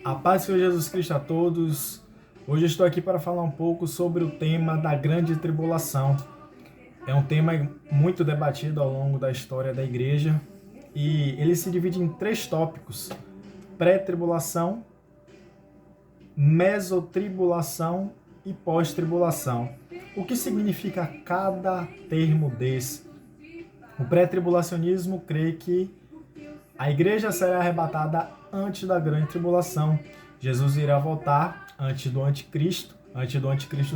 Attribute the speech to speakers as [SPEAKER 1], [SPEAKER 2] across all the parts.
[SPEAKER 1] A paz do Senhor Jesus Cristo a todos. Hoje eu estou aqui para falar um pouco sobre o tema da grande tribulação. É um tema muito debatido ao longo da história da igreja e ele se divide em 3 tópicos: pré-tribulação, mesotribulação e pós-tribulação. O que significa cada termo desse? O pré-tribulacionismo crê que a igreja será arrebatada antes da grande tribulação. Jesus irá voltar antes do anticristo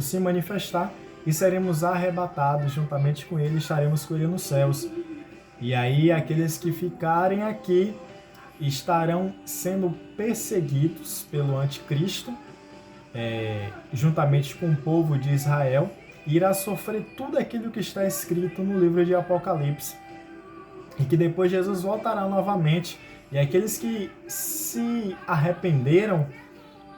[SPEAKER 1] se manifestar e seremos arrebatados juntamente com ele, estaremos com ele nos céus. E aí aqueles que ficarem aqui estarão sendo perseguidos pelo anticristo, juntamente com o povo de Israel, e irá sofrer tudo aquilo que está escrito no livro de Apocalipse. E que depois Jesus voltará novamente, e aqueles que se arrependeram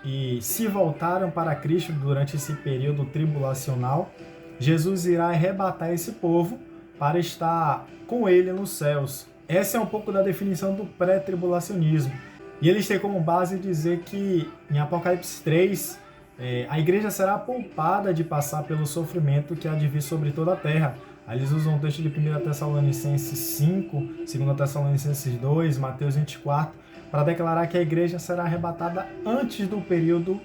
[SPEAKER 1] e se voltaram para Cristo durante esse período tribulacional, Jesus irá arrebatar esse povo para estar com ele nos céus. Essa é um pouco da definição do pré-tribulacionismo. E eles têm como base dizer que em Apocalipse 3, a igreja será poupada de passar pelo sofrimento que há de vir sobre toda a terra. Aí eles usam o texto de 1 Tessalonicenses 5, 2 Tessalonicenses 2, Mateus 24, para declarar que a igreja será arrebatada antes do período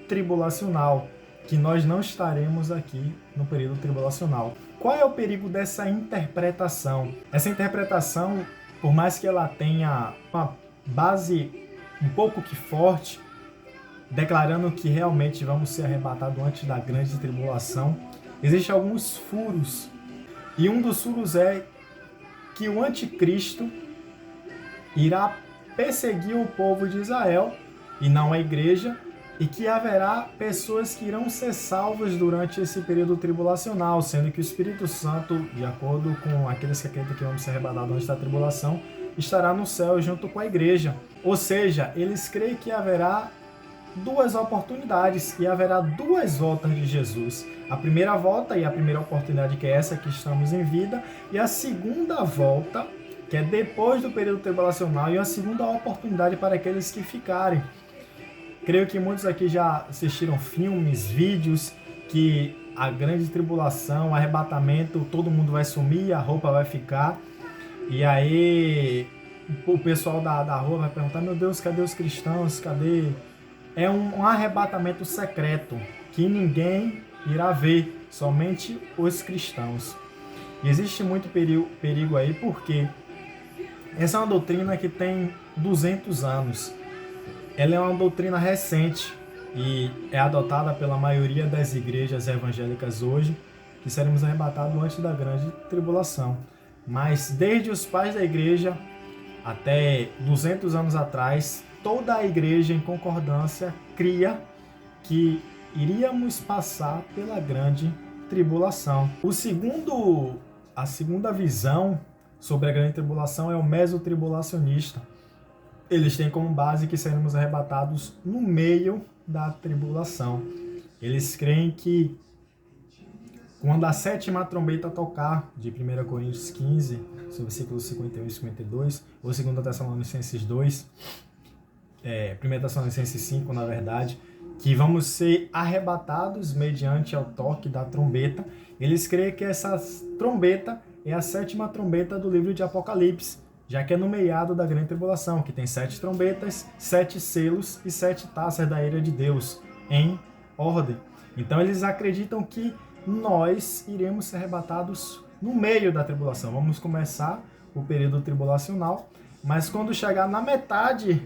[SPEAKER 1] tribulacional, que nós não estaremos aqui no período tribulacional. Qual é o perigo dessa interpretação? Essa interpretação, por mais que ela tenha uma base um pouco que forte, declarando que realmente vamos ser arrebatados antes da grande tribulação, existem alguns furos. E um dos furos é que o anticristo irá perseguir o povo de Israel e não a igreja, e que haverá pessoas que irão ser salvas durante esse período tribulacional, sendo que o Espírito Santo, de acordo com aqueles que acreditam que vão ser arrebatados antes da tribulação, estará no céu junto com a igreja. Ou seja, eles creem que haverá 2 oportunidades e haverá 2 voltas de Jesus. A primeira volta e a primeira oportunidade, que é essa que estamos em vida, e a segunda volta, que é depois do período tribulacional, e a segunda oportunidade para aqueles que ficarem. Creio que muitos aqui já assistiram filmes, vídeos, que a grande tribulação, o arrebatamento, todo mundo vai sumir, a roupa vai ficar, e aí o pessoal da rua vai perguntar: meu Deus, cadê os cristãos? Cadê? É um arrebatamento secreto que ninguém irá ver, somente os cristãos. E existe muito perigo aí, porque essa é uma doutrina que tem 200 anos. Ela é uma doutrina recente e é adotada pela maioria das igrejas evangélicas hoje, que seremos arrebatados antes da grande tribulação. Mas desde os pais da igreja até 200 anos atrás, toda a igreja em concordância cria que iríamos passar pela grande tribulação. A segunda visão sobre a grande tribulação é o mesotribulacionista. Eles têm como base que seremos arrebatados no meio da tribulação. Eles creem que quando a 7ª trombeta tocar, de 1 Coríntios 15, versículos 51 e 52, ou 2 Tessalonicenses 2, 1 Tessalonicenses 5, na verdade, que vamos ser arrebatados mediante ao toque da trombeta. Eles creem que essa trombeta é a 7ª trombeta do livro de Apocalipse, já que é no meado da grande tribulação, que tem 7 trombetas, 7 selos e 7 taças da ira de Deus, em ordem. Então eles acreditam que nós iremos ser arrebatados no meio da tribulação. Vamos começar o período tribulacional, mas quando chegar na metade,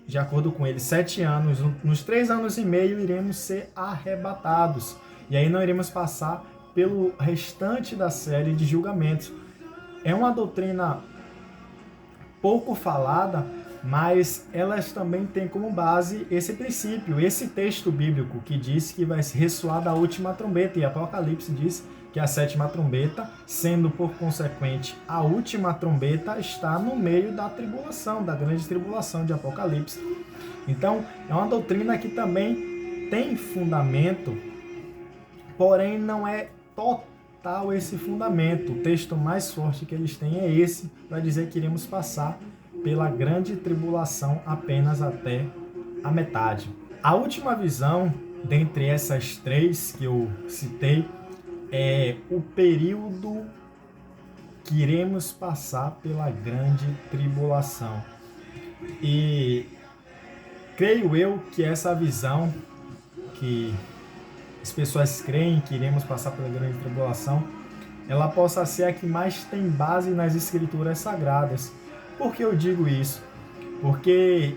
[SPEAKER 1] de acordo com eles, 7 anos, nos 3 anos e meio, iremos ser arrebatados. E aí não iremos passar pelo restante da série de julgamentos. É uma doutrina pouco falada, mas elas também têm como base esse princípio, esse texto bíblico que diz que vai ressoar da última trombeta, e Apocalipse diz que a 7ª trombeta, sendo por consequente a última trombeta, está no meio da tribulação, da grande tribulação de Apocalipse. Então, é uma doutrina que também tem fundamento, porém não é total esse fundamento. O texto mais forte que eles têm é esse, para dizer que iremos passar pela grande tribulação apenas até a metade. A última visão, dentre essas três que eu citei, é o período que iremos passar pela grande tribulação. E creio eu que essa visão, que as pessoas creem que iremos passar pela grande tribulação, ela possa ser a que mais tem base nas escrituras sagradas. Por que eu digo isso? Porque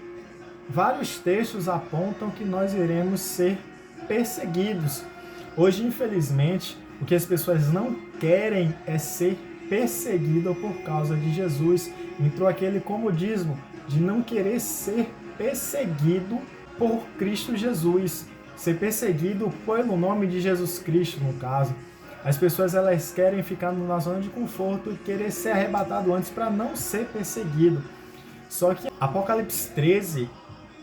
[SPEAKER 1] vários textos apontam que nós iremos ser perseguidos. Hoje, infelizmente, o que as pessoas não querem é ser perseguido por causa de Jesus. Entrou aquele comodismo de não querer ser perseguido por Cristo Jesus. Ser perseguido pelo nome de Jesus Cristo, no caso. As pessoas elas querem ficar na zona de conforto e querer ser arrebatado antes para não ser perseguido. Só que Apocalipse 13,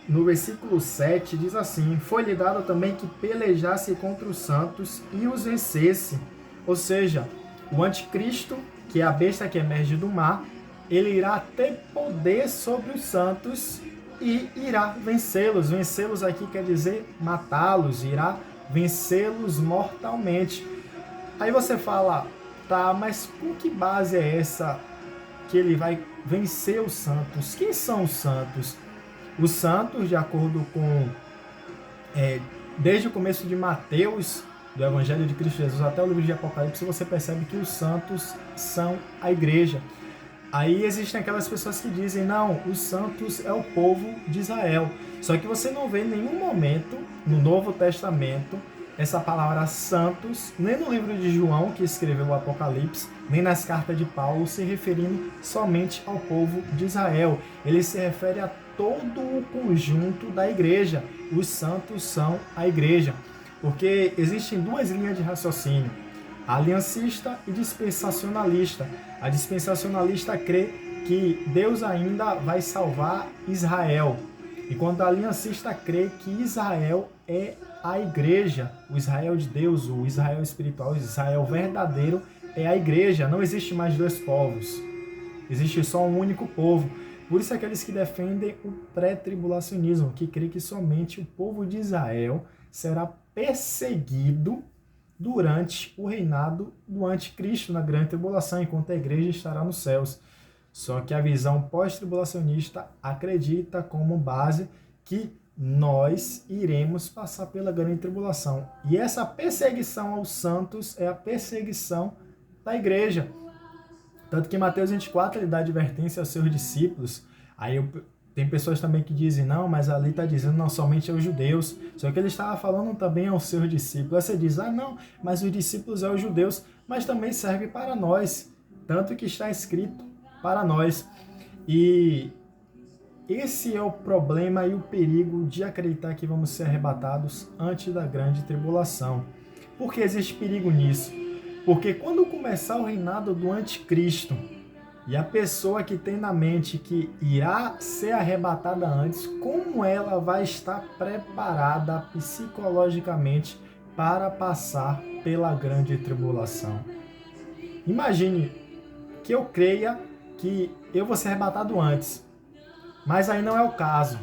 [SPEAKER 1] no versículo 7, diz assim: foi-lhe dado também que pelejasse contra os santos e os vencesse. Ou seja, o anticristo, que é a besta que emerge do mar, ele irá ter poder sobre os santos e irá vencê-los. Vencê-los aqui quer dizer matá-los, irá vencê-los mortalmente. Aí você fala, tá, mas com que base é essa que ele vai vencer os santos? Quem são os santos? Os santos, de acordo com, desde o começo de Mateus, do Evangelho de Cristo Jesus, até o livro de Apocalipse, você percebe que os santos são a igreja. Aí existem aquelas pessoas que dizem, não, os santos é o povo de Israel. Só que você não vê em nenhum momento, no Novo Testamento, essa palavra santos, nem no livro de João, que escreveu o Apocalipse, nem nas cartas de Paulo, se referindo somente ao povo de Israel. Ele se refere a todo o conjunto da igreja. Os santos são a igreja. Porque existem duas linhas de raciocínio, a aliancista e dispensacionalista. A dispensacionalista crê que Deus ainda vai salvar Israel, enquanto a aliancista crê que Israel é a igreja, o Israel de Deus, o Israel espiritual, o Israel verdadeiro é a igreja. Não existe mais dois povos, existe só um único povo. Por isso aqueles que defendem o pré-tribulacionismo, que crê que somente o povo de Israel será perseguido durante o reinado do anticristo na grande tribulação, enquanto a igreja estará nos céus. Só que a visão pós-tribulacionista acredita como base que nós iremos passar pela grande tribulação. E essa perseguição aos santos é a perseguição da igreja. Tanto que em Mateus 24 ele dá advertência aos seus discípulos. Aí tem pessoas também que dizem, não, mas ali está dizendo não somente aos judeus. Só que ele estava falando também aos seus discípulos. Aí você diz, não, mas os discípulos são os judeus. Mas também serve para nós. Tanto que está escrito para nós. E esse é o problema e o perigo de acreditar que vamos ser arrebatados antes da grande tribulação. Por que existe perigo nisso? Porque quando começar o reinado do anticristo e a pessoa que tem na mente que irá ser arrebatada antes, como ela vai estar preparada psicologicamente para passar pela grande tribulação? Imagine que eu creia que eu vou ser arrebatado antes. Mas aí não é o caso.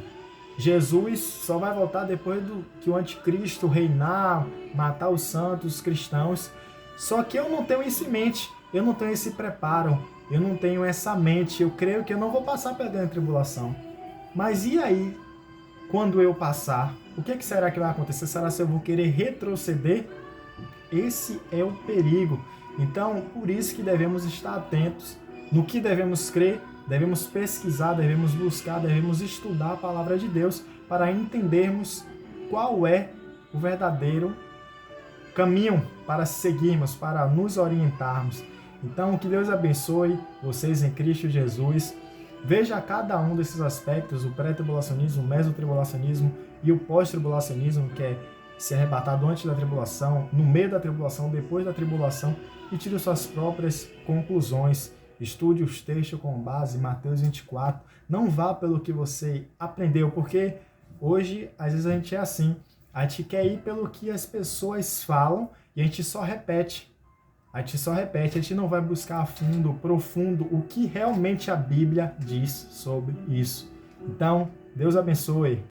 [SPEAKER 1] Jesus só vai voltar depois que o anticristo reinar, matar os santos, os cristãos. Só que eu não tenho isso em mente, eu não tenho esse preparo, eu não tenho essa mente. Eu creio que eu não vou passar pela grande tribulação. Mas e aí, quando eu passar, o que será que vai acontecer? Será que eu vou querer retroceder? Esse é o perigo. Então, por isso que devemos estar atentos no que devemos crer. Devemos pesquisar, devemos buscar, devemos estudar a palavra de Deus para entendermos qual é o verdadeiro caminho para seguirmos, para nos orientarmos. Então, que Deus abençoe vocês em Cristo Jesus. Veja cada um desses aspectos, o pré-tribulacionismo, o mesotribulacionismo e o pós-tribulacionismo, que é ser arrebatado antes da tribulação, no meio da tribulação, depois da tribulação, e tire suas próprias conclusões. Estude os textos com base em Mateus 24. Não vá pelo que você aprendeu, porque hoje, às vezes, a gente é assim. A gente quer ir pelo que as pessoas falam e a gente só repete. A gente não vai buscar a fundo, profundo, o que realmente a Bíblia diz sobre isso. Então, Deus abençoe.